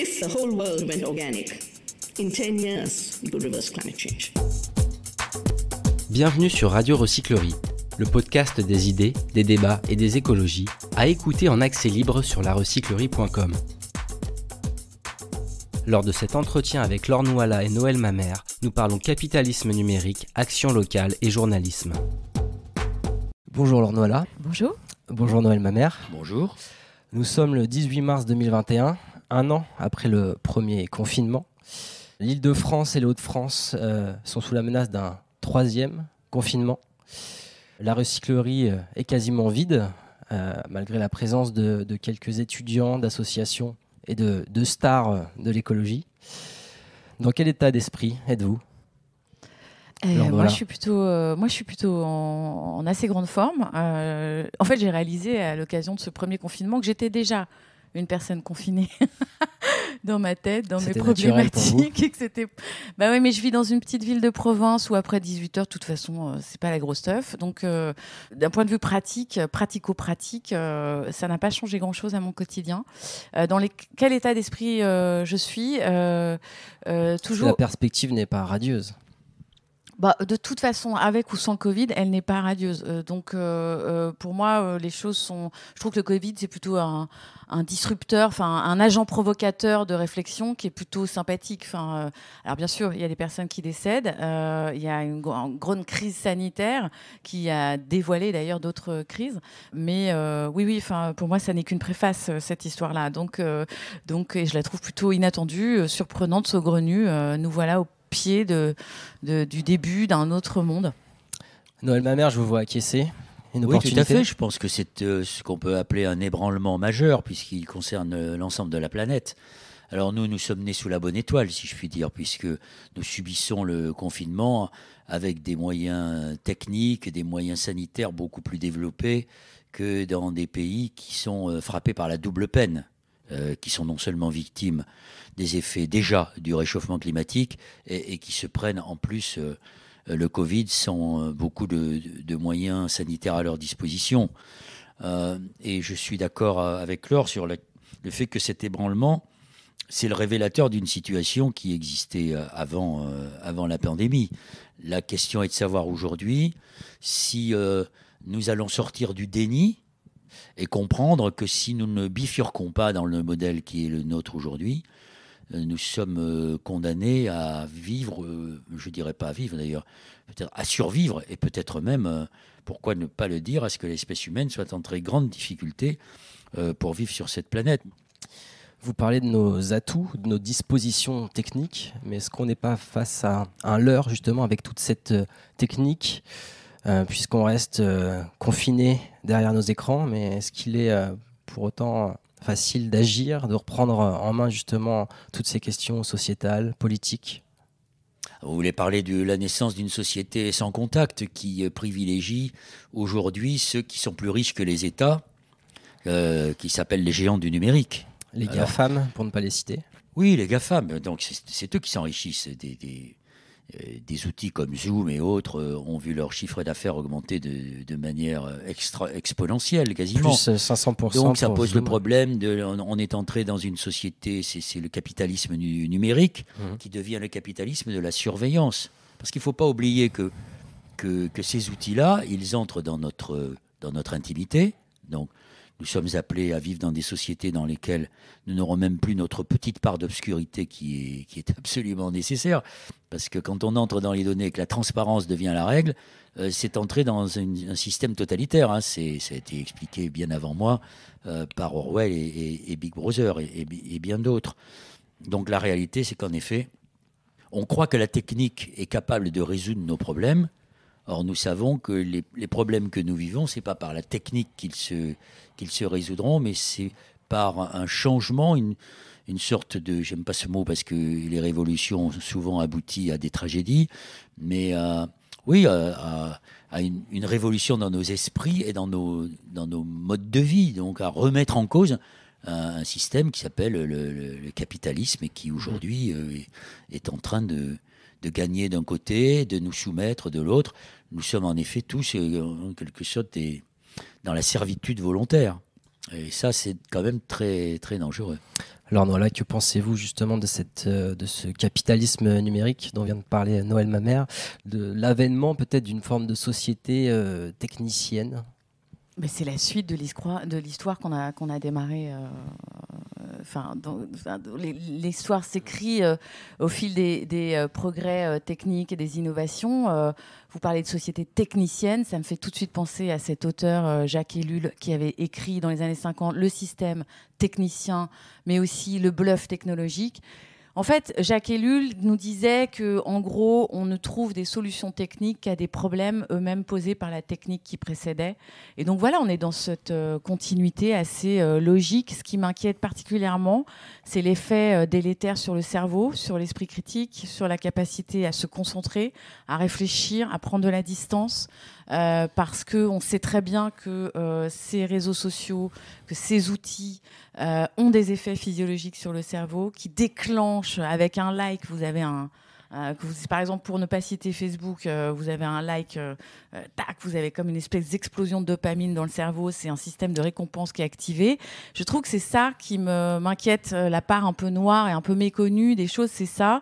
If the whole world went organic, in 10 years, we could reverse climate change. Bienvenue sur Radio Recyclerie, le podcast des idées, des débats et des écologies, à écouter en accès libre sur larecyclerie.com. Lors de cet entretien avec Laure Nouala et Noël Mamère, nous parlons capitalisme numérique, action locale et journalisme. Bonjour Laure Nouala. Bonjour. Bonjour Noël Mamère. Bonjour. Nous sommes le 18 mars 2021, un an après le premier confinement. L'Île-de-France et les Hauts-de-France sont sous la menace d'un troisième confinement. La recyclerie est quasiment vide, malgré la présence de quelques étudiants, d'associations et de stars de l'écologie. Dans quel état d'esprit êtes-vous ? Moi, je suis plutôt en assez grande forme. En fait, j'ai réalisé à l'occasion de ce premier confinement que j'étais déjà une personne confinée dans ma tête, dans mes problématiques. Et que c'était... Bah ouais, mais je vis dans une petite ville de province où après 18h, de toute façon, c'est pas la grosse teuf. Donc, d'un point de vue pratico-pratique, ça n'a pas changé grand-chose à mon quotidien. Quel état d'esprit je suis toujours... La perspective n'est pas radieuse. De toute façon, avec ou sans le Covid, elle n'est pas radieuse. Donc, pour moi, les choses sont... Je trouve que le Covid, c'est plutôt un disrupteur, un agent provocateur de réflexion qui est plutôt sympathique. Alors, bien sûr, il y a des personnes qui décèdent. Il y a une grande crise sanitaire qui a dévoilé d'ailleurs d'autres crises. Mais oui, pour moi, ça n'est qu'une préface, cette histoire-là. Donc, et je la trouve plutôt inattendue, surprenante, saugrenue. Nous voilà au pied du début d'un autre monde. Noël Mamère, je vous vois acquiescer. Oui, tout à fait. Je pense que c'est ce qu'on peut appeler un ébranlement majeur puisqu'il concerne l'ensemble de la planète. Alors nous sommes nés sous la bonne étoile, si je puis dire, puisque nous subissons le confinement avec des moyens techniques, des moyens sanitaires beaucoup plus développés que dans des pays qui sont frappés par la double peine. Qui sont non seulement victimes des effets déjà du réchauffement climatique et qui se prennent en plus le Covid sans beaucoup de moyens sanitaires à leur disposition. Et je suis d'accord avec Laure sur le fait que cet ébranlement, c'est le révélateur d'une situation qui existait avant la pandémie. La question est de savoir aujourd'hui si nous allons sortir du déni et comprendre que si nous ne bifurquons pas dans le modèle qui est le nôtre aujourd'hui, nous sommes condamnés à vivre, je dirais pas à vivre d'ailleurs, peut-être à survivre et peut-être même, pourquoi ne pas le dire, à ce que l'espèce humaine soit en très grande difficulté pour vivre sur cette planète. Vous parlez de nos atouts, de nos dispositions techniques, mais est-ce qu'on n'est pas face à un leurre justement avec toute cette technique puisqu'on reste confiné derrière nos écrans, mais est-ce qu'il est pour autant facile d'agir, de reprendre en main justement toutes ces questions sociétales, politiques ? Vous voulez parler de la naissance d'une société sans contact qui privilégie aujourd'hui ceux qui sont plus riches que les États, qui s'appellent les géants du numérique. Les GAFAM, pour ne pas les citer. Oui, les GAFAM, donc c'est eux qui s'enrichissent. Des outils comme Zoom et autres ont vu leur chiffre d'affaires augmenter de manière exponentielle, quasiment. Plus 500%. Donc ça pose le problème, on est entré dans une société, c'est le capitalisme numérique qui devient le capitalisme de la surveillance. Parce qu'il ne faut pas oublier que ces outils-là, ils entrent dans notre intimité. Donc nous sommes appelés à vivre dans des sociétés dans lesquelles nous n'aurons même plus notre petite part d'obscurité qui est absolument nécessaire. Parce que quand on entre dans les données et que la transparence devient la règle, c'est entrer dans un système totalitaire. Ça a été expliqué bien avant moi par Orwell et Big Brother et bien d'autres. Donc la réalité, c'est qu'en effet, on croit que la technique est capable de résoudre nos problèmes. Or, nous savons que les problèmes que nous vivons, ce n'est pas par la technique qu'ils se résoudront, mais c'est par un changement, une sorte de... J'aime pas ce mot parce que les révolutions ont souvent abouti à des tragédies, mais à une révolution dans nos esprits et dans nos modes de vie, donc à remettre en cause un système qui s'appelle le capitalisme et qui aujourd'hui est en train de gagner d'un côté, de nous soumettre de l'autre. Nous sommes en effet tous, en quelque sorte, dans la servitude volontaire. Et ça, c'est quand même très, très dangereux. Alors voilà, que pensez-vous justement de ce capitalisme numérique dont vient de parler Noël Mamère, de l'avènement peut-être d'une forme de société technicienne? Mais c'est la suite de l'histoire qu'on a démarré. L'histoire s'écrit au fil des progrès techniques et des innovations. Vous parlez de société technicienne, ça me fait tout de suite penser à cet auteur Jacques Ellul qui avait écrit dans les années 50 le système technicien, mais aussi le bluff technologique. En fait, Jacques Ellul nous disait qu'en gros, on ne trouve des solutions techniques qu'à des problèmes eux-mêmes posés par la technique qui précédait. Et donc voilà, on est dans cette continuité assez logique. Ce qui m'inquiète particulièrement, c'est l'effet délétère sur le cerveau, sur l'esprit critique, sur la capacité à se concentrer, à réfléchir, à prendre de la distance. Parce qu'on sait très bien que ces réseaux sociaux, que ces outils ont des effets physiologiques sur le cerveau qui déclenchent avec un like. Vous avez par exemple, pour ne pas citer Facebook, vous avez un like, tac, vous avez comme une espèce d'explosion de dopamine dans le cerveau. C'est un système de récompense qui est activé. Je trouve que c'est ça qui m'inquiète, la part un peu noire et un peu méconnue des choses, c'est ça.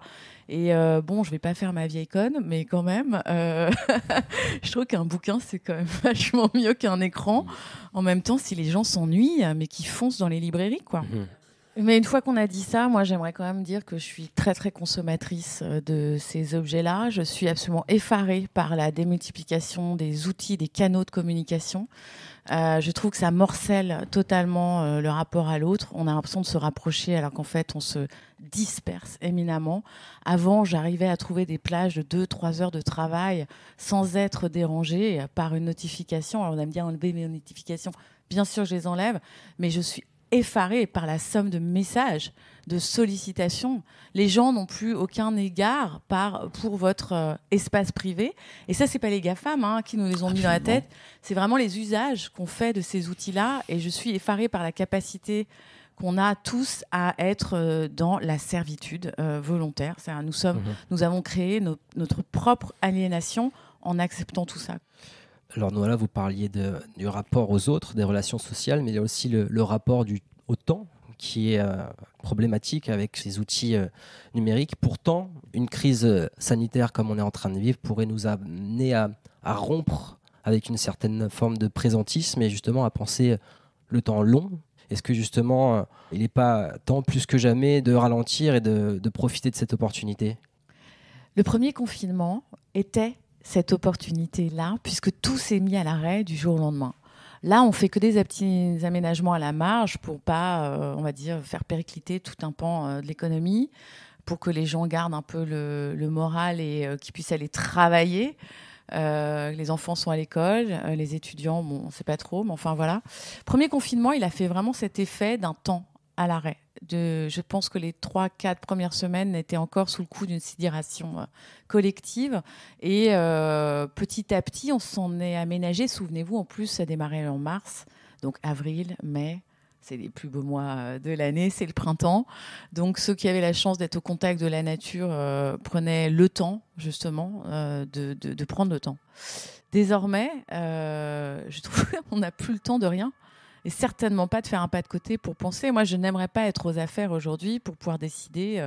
Et bon, je vais pas faire ma vieille conne, mais quand même, je trouve qu'un bouquin, c'est quand même vachement mieux qu'un écran. En même temps, si les gens s'ennuient, mais qu'ils foncent dans les librairies, quoi. Mais une fois qu'on a dit ça, moi, j'aimerais quand même dire que je suis très, très consommatrice de ces objets-là. Je suis absolument effarée par la démultiplication des outils, des canaux de communication. Je trouve que ça morcelle totalement le rapport à l'autre. On a l'impression de se rapprocher alors qu'en fait, on se disperse éminemment. Avant, j'arrivais à trouver des plages de 2-3 heures de travail sans être dérangée par une notification. Alors, on aime bien enlever mes notifications. Bien sûr, je les enlève, mais je suis effarée par la somme de messages, de sollicitations. Les gens n'ont plus aucun égard pour votre espace privé. Et ça, c'est pas les GAFAM qui nous les ont mis dans la tête. C'est vraiment les usages qu'on fait de ces outils-là. Et je suis effarée par la capacité qu'on a tous à être dans la servitude volontaire. Nous avons créé notre propre aliénation en acceptant tout ça. Alors Noëlla, vous parliez du rapport aux autres, des relations sociales, mais il y a aussi le rapport au temps qui est problématique avec ces outils numériques. Pourtant, une crise sanitaire comme on est en train de vivre pourrait nous amener à rompre avec une certaine forme de présentisme et justement à penser le temps long. Est-ce que justement, il n'est pas temps plus que jamais de ralentir et de profiter de cette opportunité ? Le premier confinement était cette opportunité-là, puisque tout s'est mis à l'arrêt du jour au lendemain. Là, on fait que des petits aménagements à la marge pour pas, on va dire, faire péricliter tout un pan de l'économie, pour que les gens gardent un peu le moral et qu'ils puissent aller travailler. Les enfants sont à l'école, les étudiants, bon, on ne sait pas trop, mais enfin voilà. Premier confinement, il a fait vraiment cet effet d'un temps à l'arrêt. Je pense que les 3-4 premières semaines étaient encore sous le coup d'une sidération collective. Et petit à petit, on s'en est aménagé. Souvenez-vous, en plus, ça démarrait en mars. Donc avril, mai, c'est les plus beaux mois de l'année, c'est le printemps. Donc ceux qui avaient la chance d'être au contact de la nature prenaient le temps, justement, de prendre le temps. Désormais, je trouve qu'on n'a plus le temps de rien. Et certainement pas de faire un pas de côté pour penser. Moi, je n'aimerais pas être aux affaires aujourd'hui pour pouvoir décider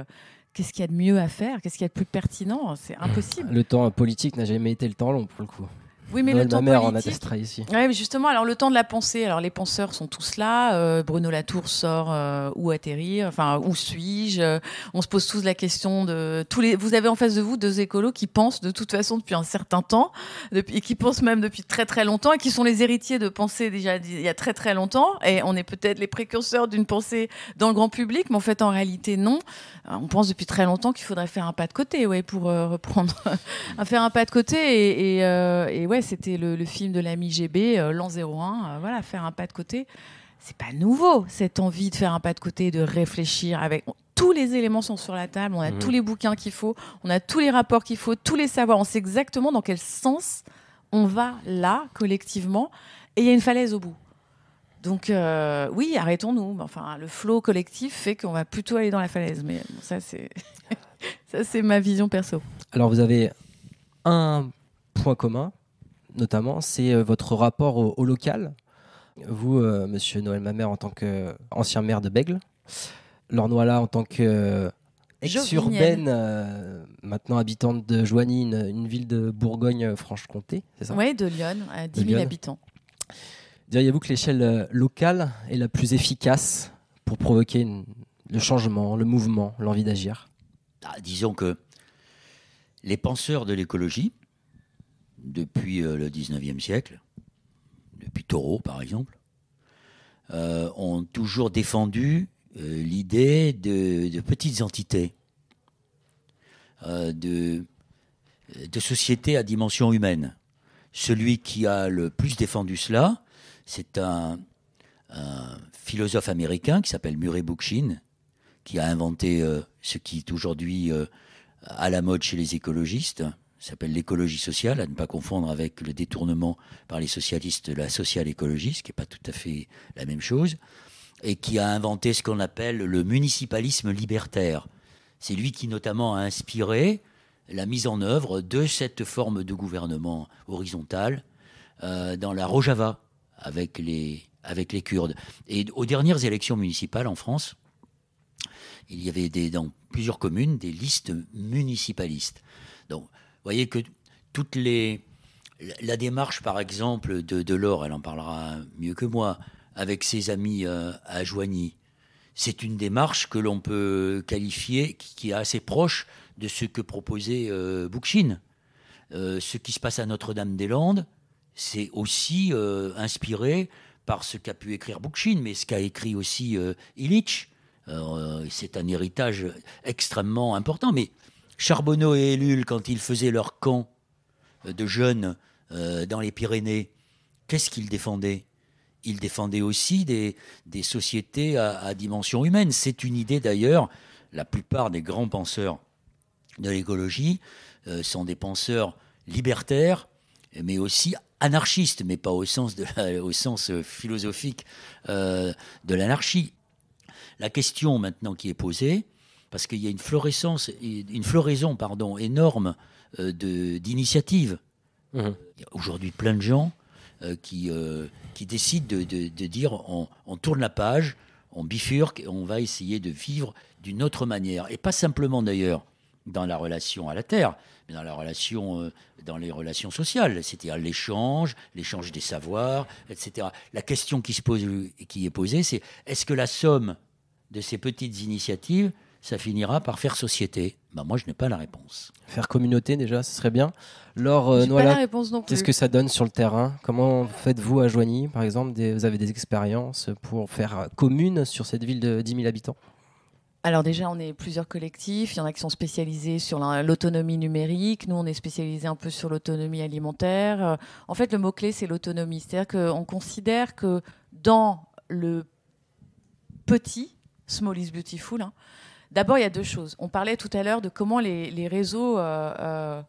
qu'est-ce qu'il y a de mieux à faire, qu'est-ce qu'il y a de plus pertinent. C'est impossible. Le temps politique n'a jamais été le temps long, pour le coup. Oui, mais Noël le temps Mamère politique... en attestera ici. Oui, mais justement, alors le temps de la pensée. Alors les penseurs sont tous là. Bruno Latour sort où atterrir. Enfin, où suis-je On se pose tous la question de Vous avez en face de vous 2 écolos qui pensent de toute façon depuis un certain temps, et qui pensent même depuis très très longtemps, et qui sont les héritiers de pensées déjà il y a très très longtemps. Et on est peut-être les précurseurs d'une pensée dans le grand public, mais en fait en réalité non. On pense depuis très longtemps qu'il faudrait faire un pas de côté, ouais, pour reprendre, à faire un pas de côté. Et ouais, c'était le film de l'ami GB, l'an 01. Voilà, faire un pas de côté. C'est pas nouveau, cette envie de faire un pas de côté, de réfléchir avec. Tous les éléments sont sur la table, on a tous les bouquins qu'il faut, on a tous les rapports qu'il faut, tous les savoirs. On sait exactement dans quel sens on va là, collectivement. Et il y a une falaise au bout. Donc oui, arrêtons-nous. Enfin, le flow collectif fait qu'on va plutôt aller dans la falaise. Mais bon, ça, c'est ma vision perso. Alors, vous avez un point commun, notamment, c'est votre rapport au local. Vous, monsieur Noël Mamère, en tant qu'ancien maire de Bègles, Lornois-là en tant que ex-urbaine, maintenant habitante de Joigny, une ville de Bourgogne-Franche-Comté, c'est ça ? Oui, de Lyon, à 10 000 habitants. Diriez-vous que l'échelle locale est la plus efficace pour provoquer le changement, le mouvement, l'envie d'agir ? Disons que les penseurs de l'écologie, depuis le 19e siècle, depuis Thoreau par exemple, ont toujours défendu l'idée de petites entités, de sociétés à dimension humaine. Celui qui a le plus défendu cela, c'est un philosophe américain qui s'appelle Murray Bookchin, qui a inventé ce qui est aujourd'hui à la mode chez les écologistes. Ça s'appelle l'écologie sociale, à ne pas confondre avec le détournement par les socialistes de la social-écologie, ce qui n'est pas tout à fait la même chose, et qui a inventé ce qu'on appelle le municipalisme libertaire. C'est lui qui notamment a inspiré la mise en œuvre de cette forme de gouvernement horizontal dans la Rojava avec les Kurdes. Et aux dernières élections municipales en France, il y avait dans plusieurs communes des listes municipalistes. Donc, vous voyez que la démarche, par exemple, de Laure, elle en parlera mieux que moi, avec ses amis à Joigny, c'est une démarche que l'on peut qualifier, qui est assez proche de ce que proposait Bookchin. Ce qui se passe à Notre-Dame-des-Landes, c'est aussi inspiré par ce qu'a pu écrire Bookchin, mais ce qu'a écrit aussi Illich. C'est un héritage extrêmement important. Mais Charbonneau et Ellul, quand ils faisaient leur camp de jeunes dans les Pyrénées, qu'est-ce qu'ils défendaient ? Ils défendaient aussi des sociétés à dimension humaine. C'est une idée d'ailleurs, la plupart des grands penseurs de l'écologie sont des penseurs libertaires, mais aussi anarchistes, mais pas au sens philosophique de l'anarchie. La question maintenant qui est posée, parce qu'il y a une floraison énorme d'initiatives. Il y a aujourd'hui plein de gens qui décident de dire on tourne la page, on bifurque et on va essayer de vivre d'une autre manière. Et pas simplement d'ailleurs dans la relation à la Terre, mais dans les relations sociales, c'est-à-dire l'échange des savoirs, etc. La question qui est posée, c'est est-ce que la somme de ces petites initiatives, ça finira par faire société ? Moi, je n'ai pas la réponse. Faire communauté, déjà, ce serait bien. Laure Noëlla, qu'est-ce que ça donne sur le terrain ? Comment faites-vous à Joigny, par exemple vous avez des expériences pour faire commune sur cette ville de 10 000 habitants ? Alors déjà, on est plusieurs collectifs. Il y en a qui sont spécialisés sur l'autonomie numérique. Nous, on est spécialisés un peu sur l'autonomie alimentaire. En fait, le mot-clé, c'est l'autonomie. C'est-à-dire qu'on considère que dans le petit, small is beautiful, d'abord, il y a deux choses. On parlait tout à l'heure de comment les réseaux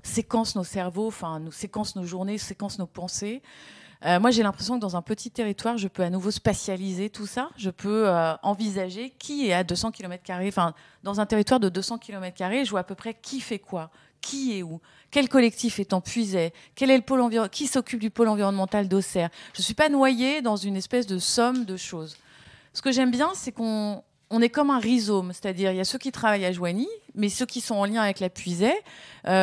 séquencent nos cerveaux, nous séquencent nos journées, séquencent nos pensées. Moi, j'ai l'impression que dans un petit territoire, je peux à nouveau spatialiser tout ça. Je peux envisager qui est à 200 km². Dans un territoire de 200 km², je vois à peu près qui fait quoi, qui est où, quel collectif est en Puisaye, quel est le pôle qui s'occupe du pôle environnemental d'Auxerre. Je ne suis pas noyée dans une espèce de somme de choses. Ce que j'aime bien, c'est qu'on est comme un rhizome, c'est-à-dire il y a ceux qui travaillent à Joigny, mais ceux qui sont en lien avec la Puisaye.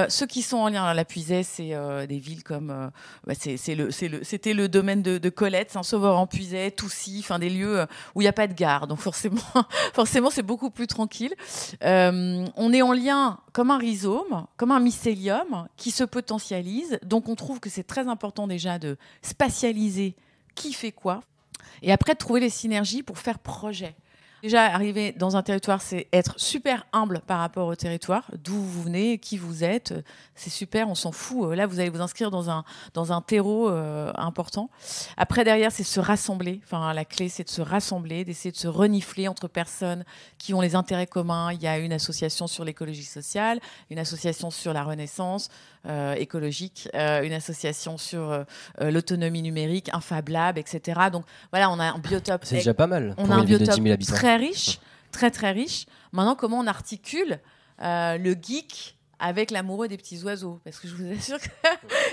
Ceux qui sont en lien avec la Puisaye, c'est des villes comme... c'était le domaine de Colette, Saint-Sauveur-en-Puisaye, Toussy, des lieux où il n'y a pas de gare. Donc forcément, c'est beaucoup plus tranquille. On est en lien comme un rhizome, comme un mycélium qui se potentialise. Donc on trouve que c'est très important déjà de spatialiser qui fait quoi. Et après, de trouver les synergies pour faire projet. Déjà, arriver dans un territoire, c'est être super humble par rapport au territoire, d'où vous venez, qui vous êtes. C'est super, on s'en fout. Là, vous allez vous inscrire dans un terreau important. Après, derrière, c'est se rassembler. La clé, c'est de se rassembler, d'essayer de se renifler entre personnes qui ont les intérêts communs. Il y a une association sur l'écologie sociale, une association sur la renaissance écologique, une association sur l'autonomie numérique, un Fab Lab, etc. Donc, voilà, on a un biotope. C'est déjà pas mal. On a un biotope très riche, très très riche. Maintenant, comment on articule le geek avec l'amoureux des petits oiseaux. Parce que je vous assure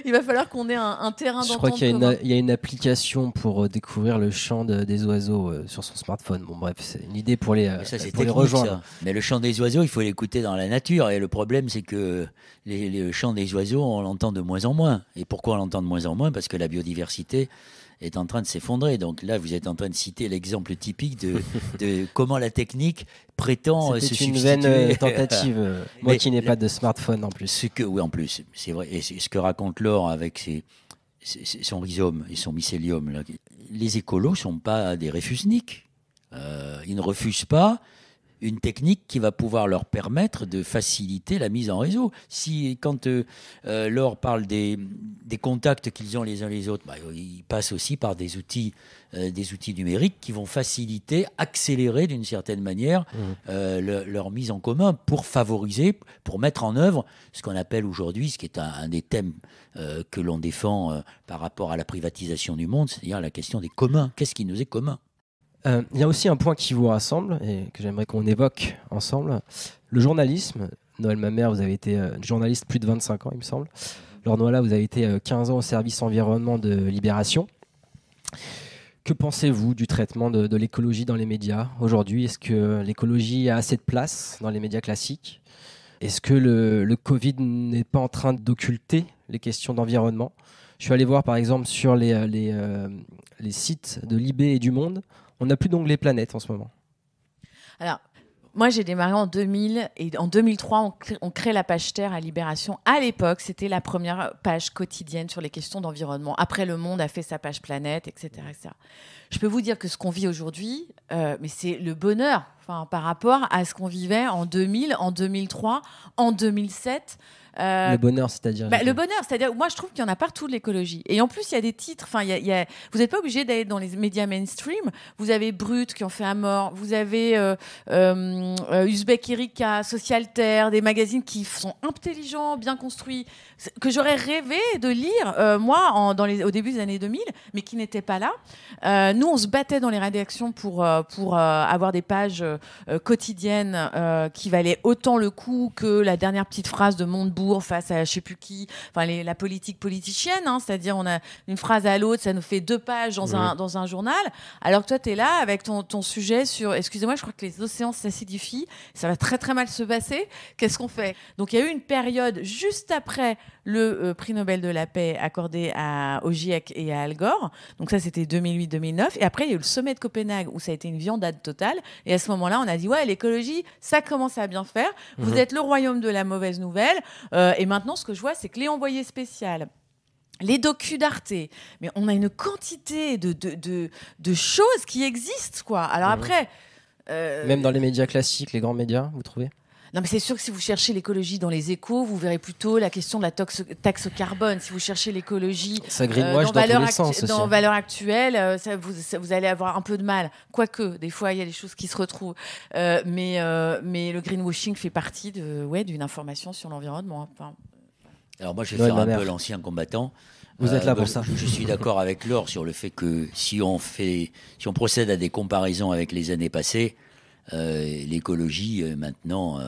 qu'il va falloir qu'on ait un terrain d'entente. Je crois qu'il y a une application pour découvrir le chant des oiseaux sur son smartphone. Bon, bref, c'est une idée pour les, ça, c'est pour les technique, rejoindre. ça. Mais le chant des oiseaux, il faut l'écouter dans la nature. Et le problème, c'est que le chant des oiseaux, on l'entend de moins en moins. Et pourquoi on l'entend de moins en moins ? Parce que la biodiversité est en train de s'effondrer. Donc là, vous êtes en train de citer l'exemple typique de comment la technique prétend se C'était une substituer. vaine tentative. Moi Mais qui n'ai pas de smartphone en plus. Oui, en plus, c'est vrai. Et c'est ce que raconte Laure avec son rhizome et son mycélium. Là. Les écolos ne sont pas des réfusniques. Ils ne refusent pas une technique qui va pouvoir leur permettre de faciliter la mise en réseau. Quand Laure parle des contacts qu'ils ont les uns les autres, ils passent aussi par des outils numériques qui vont faciliter, accélérer d'une certaine manière leur mise en commun pour favoriser, pour mettre en œuvre ce qu'on appelle aujourd'hui, ce qui est un des thèmes que l'on défend par rapport à la privatisation du monde, c'est-à-dire la question des communs. Qu'est-ce qui nous est commun ? Il y a aussi un point qui vous rassemble et que j'aimerais qu'on évoque ensemble. Le journalisme. Noël Mamère, vous avez été journaliste plus de 25 ans, il me semble. Laure Noaillat, vous avez été 15 ans au service environnement de Libération. Que pensez-vous du traitement de l'écologie dans les médias aujourd'hui ? Est-ce que l'écologie a assez de place dans les médias classiques ? Est-ce que le Covid n'est pas en train d'occulter les questions d'environnement ? Je suis allé voir par exemple sur les sites de Libé et du Monde. On n'a plus d'onglet planète en ce moment. Alors, moi, j'ai démarré en 2000 et en 2003, on crée la page Terre à Libération. À l'époque, c'était la première page quotidienne sur les questions d'environnement. Après, Le Monde a fait sa page planète, etc., etc. Je peux vous dire que ce qu'on vit aujourd'hui, mais c'est le bonheur par rapport à ce qu'on vivait en 2000, en 2003, en 2007. Le bonheur, c'est-à-dire le bonheur, c'est-à-dire, moi je trouve qu'il y en a partout de l'écologie. Et en plus, il y a des titres, vous n'êtes pas obligé d'aller dans les médias mainstream. Vous avez Brut qui ont fait à mort, vous avez Uzbek Erika, Socialterre, des magazines qui sont intelligents, bien construits, que j'aurais rêvé de lire, moi, au début des années 2000, mais qui n'étaient pas là. Nous, on se battait dans les rédactions pour avoir des pages quotidiennes qui valaient autant le coup que la dernière petite phrase de Montebourg face à je sais plus qui, la politique politicienne, c'est-à-dire on a une phrase à l'autre, ça nous fait 2 pages dans un journal, alors que toi tu es là avec ton sujet sur, excusez-moi, je crois que les océans s'acidifient, ça va très très mal se passer, qu'est-ce qu'on fait ? Donc il y a eu une période juste après le prix Nobel de la paix accordé au GIEC et à Al Gore, donc ça c'était 2008-2009, et après il y a eu le sommet de Copenhague où ça a été une viandade totale, et à ce moment-là on a dit ouais, l'écologie ça commence à bien faire, vous êtes le royaume de la mauvaise nouvelle. Et maintenant, ce que je vois, c'est que les envoyés spéciaux, les docus d'Arte, mais on a une quantité de choses qui existent, quoi. Alors après... Même dans les médias classiques, les grands médias, vous trouvez ? Non, mais c'est sûr que si vous cherchez l'écologie dans les Échos, vous verrez plutôt la question de la taxe carbone. Si vous cherchez l'écologie ça greenwash dans tous les sens aussi. Dans Valeurs Actuelles, vous allez avoir un peu de mal. Quoique, des fois, il y a des choses qui se retrouvent. Mais le greenwashing fait partie d'une information sur l'environnement. Alors moi, je vais faire un peu l'ancien combattant. Vous êtes là pour ça. Je suis d'accord avec Laure sur le fait que si on procède à des comparaisons avec les années passées, l'écologie maintenant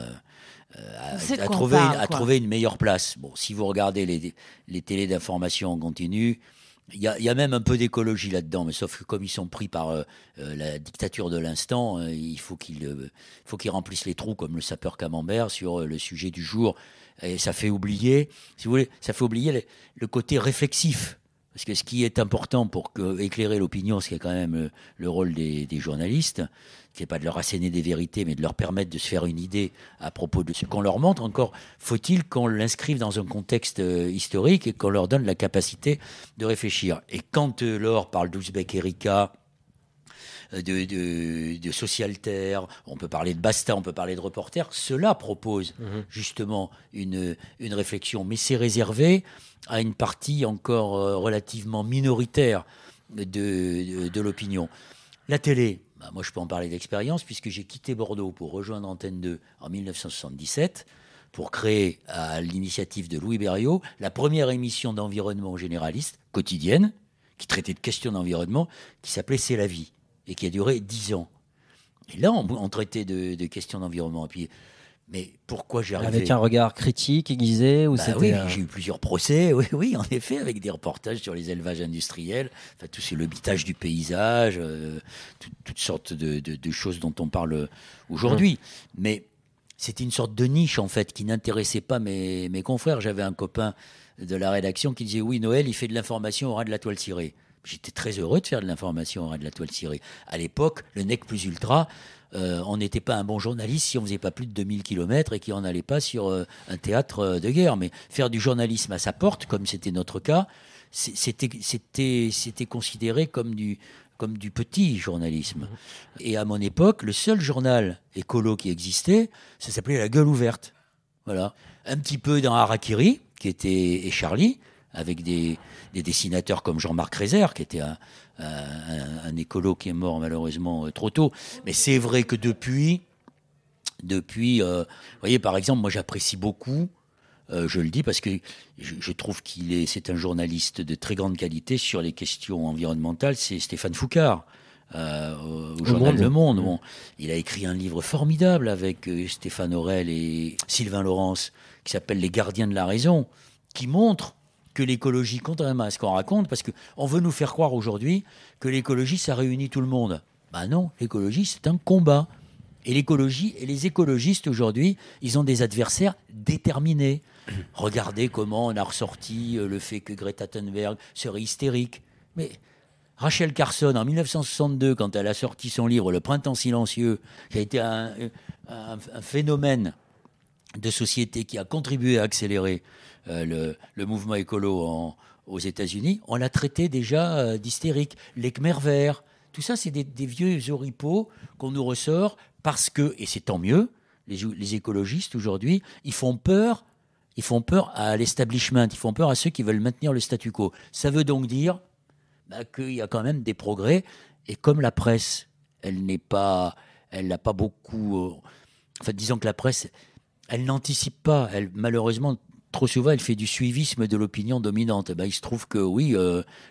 a trouvé une meilleure place. Bon, si vous regardez les télés d'information en continu, il y a même un peu d'écologie là-dedans, mais sauf que comme ils sont pris par la dictature de l'instant, il faut qu'ils remplissent les trous comme le sapeur Camembert sur le sujet du jour. Et ça fait oublier, si vous voulez, le côté réflexif. Parce que ce qui est important pour éclairer l'opinion, ce qui est quand même le rôle des journalistes, qui n'est pas de leur asséner des vérités, mais de leur permettre de se faire une idée à propos de ce qu'on leur montre. Encore faut-il qu'on l'inscrive dans un contexte historique et qu'on leur donne la capacité de réfléchir. Et quand Laure parle d'Ouzbek Erika, de Socialterre, on peut parler de Basta, on peut parler de Reporter, cela propose justement une réflexion, mais c'est réservé à une partie encore relativement minoritaire de l'opinion. La télé, moi je peux en parler d'expérience puisque j'ai quitté Bordeaux pour rejoindre Antenne 2 en 1977 pour créer à l'initiative de Louis Berriot la première émission d'environnement généraliste quotidienne qui traitait de questions d'environnement qui s'appelait C'est la vie et qui a duré 10 ans. Et là, on traitait de questions d'environnement. Et puis, Mais pourquoi j'y arrivais? Avec un regard critique, aiguisé, ou c'était... Oui, j'ai eu plusieurs procès, oui, en effet, avec des reportages sur les élevages industriels, enfin, tout c'est le bitage du paysage, toutes sortes de choses dont on parle aujourd'hui. Mais c'était une sorte de niche, en fait, qui n'intéressait pas mes confrères. J'avais un copain de la rédaction qui disait « Oui, Noël, il fait de l'information au ras de la toile cirée ». J'étais très heureux de faire de l'information au ras de la toile cirée. À l'époque, le nec plus ultra... on n'était pas un bon journaliste si on faisait pas plus de 2000 km et qu'on n'allait pas sur un théâtre de guerre. Mais faire du journalisme à sa porte, comme c'était notre cas, c'était considéré comme du petit journalisme. Et à mon époque, le seul journal écolo qui existait, ça s'appelait La Gueule Ouverte. Voilà. Un petit peu dans Harakiri, et Charlie, avec des dessinateurs comme Jean-Marc Rézère, qui était un écolo qui est mort malheureusement trop tôt. Mais c'est vrai que depuis, vous voyez, par exemple, moi j'apprécie beaucoup, je le dis parce que je trouve c'est un journaliste de très grande qualité sur les questions environnementales, c'est Stéphane Foucard. Au journal Le Monde. Bon, il a écrit un livre formidable avec Stéphane Aurel et Sylvain Laurence qui s'appelle Les Gardiens de la Raison, qui montre que l'écologie, contrairement à ce qu'on raconte, parce qu'on veut nous faire croire aujourd'hui que l'écologie, ça réunit tout le monde. Ben non, l'écologie, c'est un combat. Et l'écologie et les écologistes aujourd'hui, ils ont des adversaires déterminés. Regardez comment on a ressorti le fait que Greta Thunberg serait hystérique. Mais Rachel Carson, en 1962, quand elle a sorti son livre Le Printemps silencieux, qui a été un phénomène de société qui a contribué à accélérer le mouvement écolo aux États-Unis, on l'a traité déjà d'hystérique. Les Khmers verts, tout ça, c'est des vieux oripeaux qu'on nous ressort parce que, et c'est tant mieux, les écologistes aujourd'hui, ils font peur à l'establishment, ils font peur à ceux qui veulent maintenir le statu quo. Ça veut donc dire qu'il y a quand même des progrès, et comme la presse, elle n'a pas beaucoup... disons que la presse, elle n'anticipe pas, malheureusement, trop souvent, elle fait du suivisme de l'opinion dominante. Il se trouve que oui,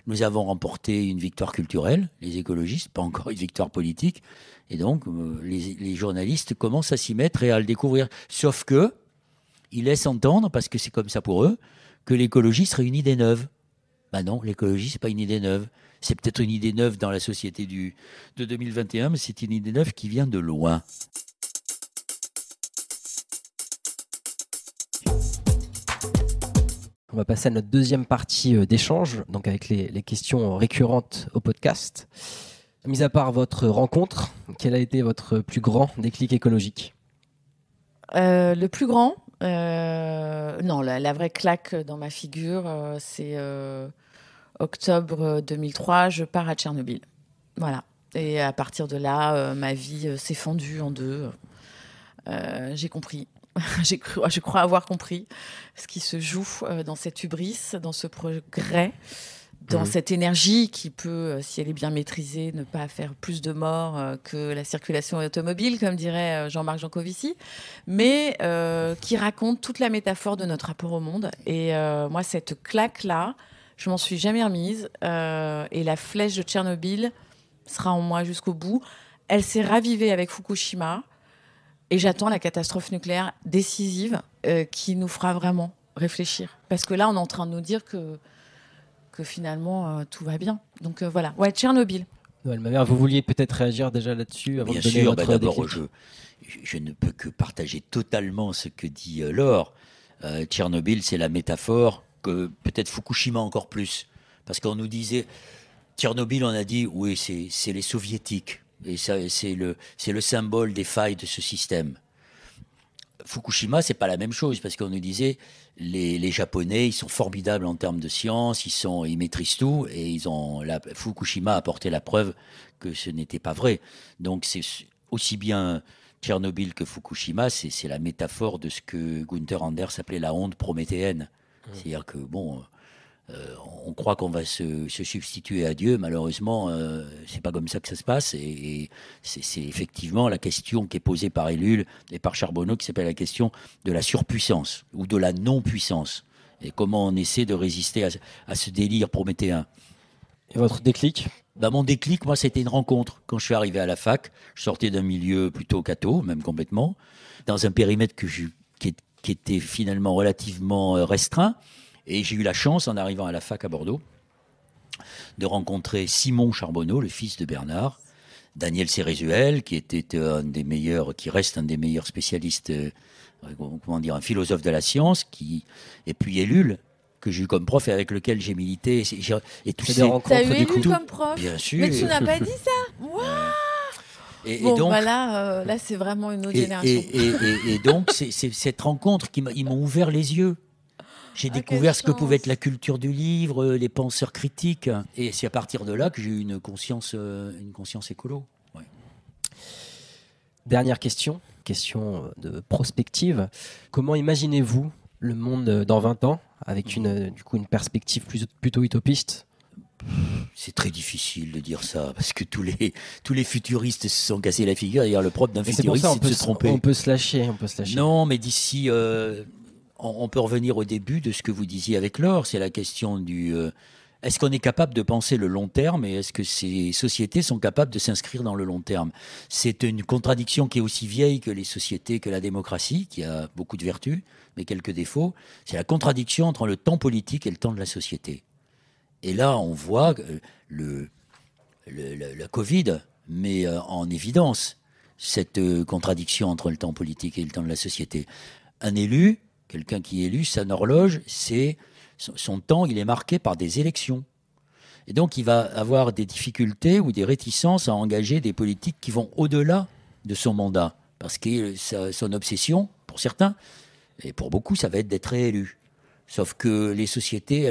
nous avons remporté une victoire culturelle, les écologistes, pas encore une victoire politique. Et donc, les journalistes commencent à s'y mettre et à le découvrir. Sauf que, ils laissent entendre, parce que c'est comme ça pour eux, que l'écologie serait une idée neuve. Non, l'écologie, c'est pas une idée neuve. C'est peut-être une idée neuve dans la société de 2021, mais c'est une idée neuve qui vient de loin. On va passer à notre deuxième partie d'échange, donc avec les questions récurrentes au podcast. Mis à part votre rencontre, quel a été votre plus grand déclic écologique ? Le plus grand, non, la vraie claque dans ma figure, c'est octobre 2003, je pars à Tchernobyl. Voilà. Et à partir de là, ma vie s'est fendue en deux. J'ai compris. Je crois avoir compris ce qui se joue dans cette hubris, dans ce progrès, dans cette énergie qui peut, si elle est bien maîtrisée, ne pas faire plus de morts que la circulation automobile, comme dirait Jean-Marc Jancovici, mais qui raconte toute la métaphore de notre rapport au monde. Et moi, cette claque-là, je m'en suis jamais remise. Et la flèche de Tchernobyl sera en moi jusqu'au bout. Elle s'est ravivée avec Fukushima. Et j'attends la catastrophe nucléaire décisive qui nous fera vraiment réfléchir. Parce que là, on est en train de nous dire que finalement, tout va bien. Donc voilà. Ouais, Tchernobyl. Noël Mamère, vous vouliez peut-être réagir déjà là-dessus avant Bien de donner sûr, votre d'abord, déclic. je ne peux que partager totalement ce que dit Laure. Tchernobyl, c'est la métaphore que peut-être Fukushima encore plus. Parce qu'on nous disait, Tchernobyl, on a dit, oui, c'est les soviétiques. Et ça, c'est le symbole des failles de ce système. Fukushima, c'est pas la même chose, parce qu'on nous disait, les Japonais, ils sont formidables en termes de science, ils maîtrisent tout, et Fukushima a apporté la preuve que ce n'était pas vrai. Donc c'est aussi bien Tchernobyl que Fukushima, c'est la métaphore de ce que Gunther Anders appelait la honte prométhéenne. C'est-à-dire que, on croit qu'on va se substituer à Dieu. Malheureusement, c'est pas comme ça que ça se passe. Et c'est effectivement la question qui est posée par Ellul et par Charbonneau, qui s'appelle la question de la surpuissance ou de la non-puissance. Et comment on essaie de résister à ce délire prométhéen. Et votre déclic? Mon déclic, moi, c'était une rencontre. Quand je suis arrivé à la fac, je sortais d'un milieu plutôt catho, même complètement, dans un périmètre qui était finalement relativement restreint. Et j'ai eu la chance, en arrivant à la fac à Bordeaux, de rencontrer Simon Charbonneau, le fils de Bernard, Daniel Cérézuel, qui était qui reste un des meilleurs spécialistes, un philosophe de la science, et puis Ellul, que j'ai eu comme prof et avec lequel j'ai milité. Et tous ces rencontres. T'as eu Ellul comme prof? Bien sûr. Mais tu n'as pas dit ça. Wow. Et donc, donc, là, c'est vraiment une autre génération. Et donc, c'est cette rencontre ils m'ont ouvert les yeux. J'ai découvert ce que pouvait être la culture du livre, les penseurs critiques. Et c'est à partir de là que j'ai eu une conscience écolo. Ouais. Dernière question de prospective. Comment imaginez-vous le monde dans 20 ans, avec une perspective plutôt utopiste? C'est très difficile de dire ça, parce que tous les futuristes se sont cassés la figure. D'ailleurs, le propre d'un futuriste, c'est de se tromper. On peut se lâcher. Non, mais d'ici... on peut revenir au début de ce que vous disiez avec Laure, c'est la question est-ce qu'on est capable de penser le long terme et est-ce que ces sociétés sont capables de s'inscrire dans le long terme? C'est une contradiction qui est aussi vieille que les sociétés, que la démocratie, qui a beaucoup de vertus, mais quelques défauts. C'est la contradiction entre le temps politique et le temps de la société. Et là, on voit la Covid met en évidence cette contradiction entre le temps politique et le temps de la société. Un élu... Quelqu'un qui est élu, sa horloge, son temps, il est marqué par des élections. Et donc, il va avoir des difficultés ou des réticences à engager des politiques qui vont au-delà de son mandat. Parce que son obsession, pour certains, et pour beaucoup, ça va être d'être réélu. Sauf que les sociétés,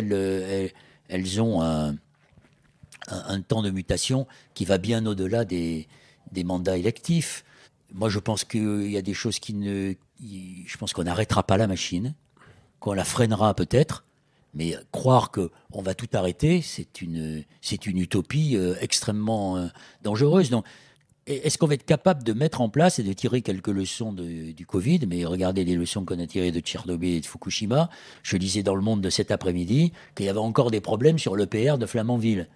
elles ont un temps de mutation qui va bien au-delà des mandats électifs. Moi, je pense qu'il y a des choses je pense qu'on n'arrêtera pas la machine, qu'on la freinera peut-être, mais croire qu'on va tout arrêter, c'est une utopie extrêmement dangereuse. Donc, est-ce qu'on va être capable de mettre en place et de tirer quelques leçons du Covid? Mais regardez les leçons qu'on a tirées de Tchernobyl et de Fukushima. Je lisais dans Le Monde de cet après-midi qu'il y avait encore des problèmes sur l'EPR de Flamanville,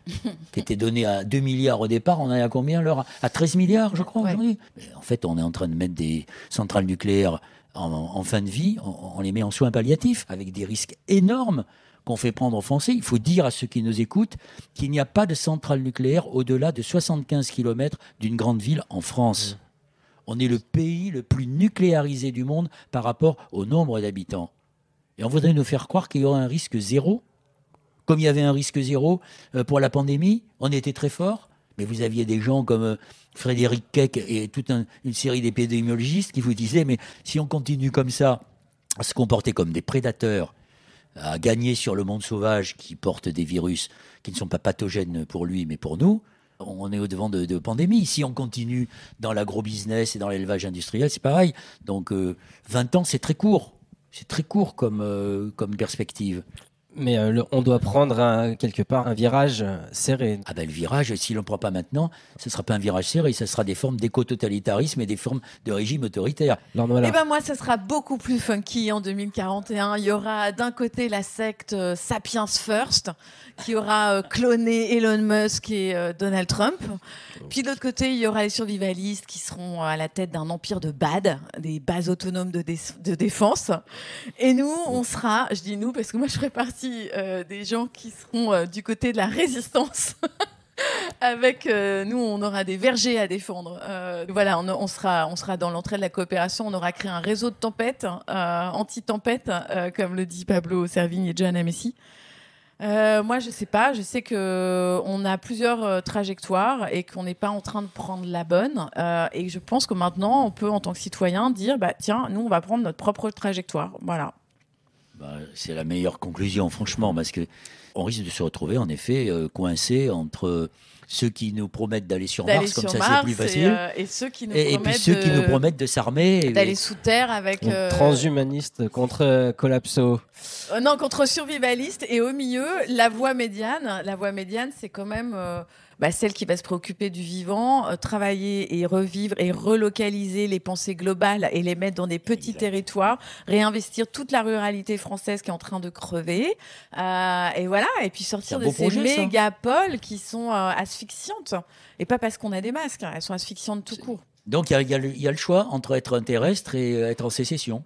qui était donné à 2 milliards au départ. On en est à combien, Laura? À 13 milliards, je crois, aujourd'hui. Mais en fait, on est en train de mettre des centrales nucléaires en fin de vie. On les met en soins palliatifs, avec des risques énormes qu'on fait prendre aux Français. Il faut dire à ceux qui nous écoutent qu'il n'y a pas de centrale nucléaire au-delà de 75 km d'une grande ville en France. On est le pays le plus nucléarisé du monde par rapport au nombre d'habitants. Et on voudrait nous faire croire qu'il y aurait un risque zéro. Comme il y avait un risque zéro pour la pandémie, on était très fort. Mais vous aviez des gens comme Frédéric Keck et toute une série d'épidémiologistes qui vous disaient, mais si on continue comme ça, à se comporter comme des prédateurs, à gagner sur le monde sauvage qui porte des virus qui ne sont pas pathogènes pour lui mais pour nous, on est au-devant de pandémies. Si on continue dans l'agro-business et dans l'élevage industriel, c'est pareil. Donc 20 ans, c'est très court. C'est très court comme perspective. Mais on doit prendre quelque part un virage serré. Le virage, si l'on ne prend pas maintenant, ce ne sera pas un virage serré, ce sera des formes d'éco-totalitarisme et des formes de régime autoritaire. Moi, ça sera beaucoup plus funky en 2041. Il y aura d'un côté la secte Sapiens First, qui aura cloné Elon Musk et Donald Trump. Puis de l'autre côté, il y aura les survivalistes qui seront à la tête d'un empire de BAD, des bases autonomes de défense. Et nous, on sera, je dis nous parce que moi je ferai partie des gens qui seront du côté de la résistance. Avec nous, on aura des vergers à défendre. On sera dans l'entraide de la coopération. On aura créé un réseau de tempêtes, anti-tempête, comme le dit Pablo Servigne et Johanna Messi. Moi, je sais pas. Je sais qu'on a plusieurs trajectoires et qu'on n'est pas en train de prendre la bonne. Et je pense que maintenant, on peut, en tant que citoyen, dire tiens, nous, on va prendre notre propre trajectoire. Voilà. C'est la meilleure conclusion, franchement, parce que on risque de se retrouver, en effet, coincés entre ceux qui nous promettent d'aller sur Mars, comme ça c'est plus facile, et ceux qui nous promettent de s'armer. D'aller sous terre avec... Transhumaniste contre collapso. Non, contre survivaliste. Et au milieu, la voie médiane, c'est quand même... celle qui va se préoccuper du vivant, travailler et revivre et relocaliser les pensées globales et les mettre dans des petits territoires, réinvestir toute la ruralité française qui est en train de crever, et voilà, et puis sortir de ces mégapoles qui sont asphyxiantes, et pas parce qu'on a des masques, elles sont asphyxiantes tout court. Donc il y a le choix entre être un terrestre et être en sécession,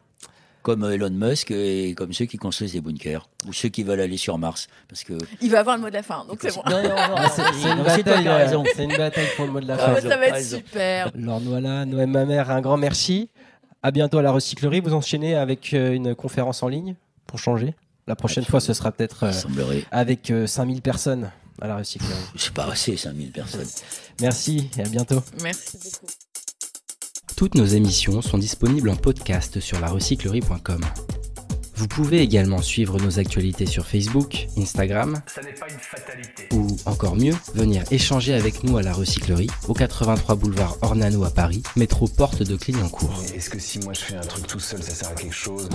comme Elon Musk et comme ceux qui construisent des bunkers, ou ceux qui veulent aller sur Mars. Parce que... Il va avoir le mot de la fin, donc c'est bon. C'est une bataille pour le mot de la fin. Ça va être super. Laure Noëlla, Noël Mamère, un grand merci. À bientôt à la recyclerie. Vous enchaînez avec une conférence en ligne pour changer. La prochaine fois, ce sera peut-être avec 5000 personnes à la recyclerie. C'est pas assez, 5000 personnes. Merci et à bientôt. Merci beaucoup. Toutes nos émissions sont disponibles en podcast sur larecyclerie.com. Vous pouvez également suivre nos actualités sur Facebook, Instagram, ça n'est pas une fatalité, ou encore mieux, venir échanger avec nous à la recyclerie, au 83 boulevard Ornano à Paris, métro porte de Clignancourt. Est-ce que si moi je fais un truc tout seul, ça sert à quelque chose ?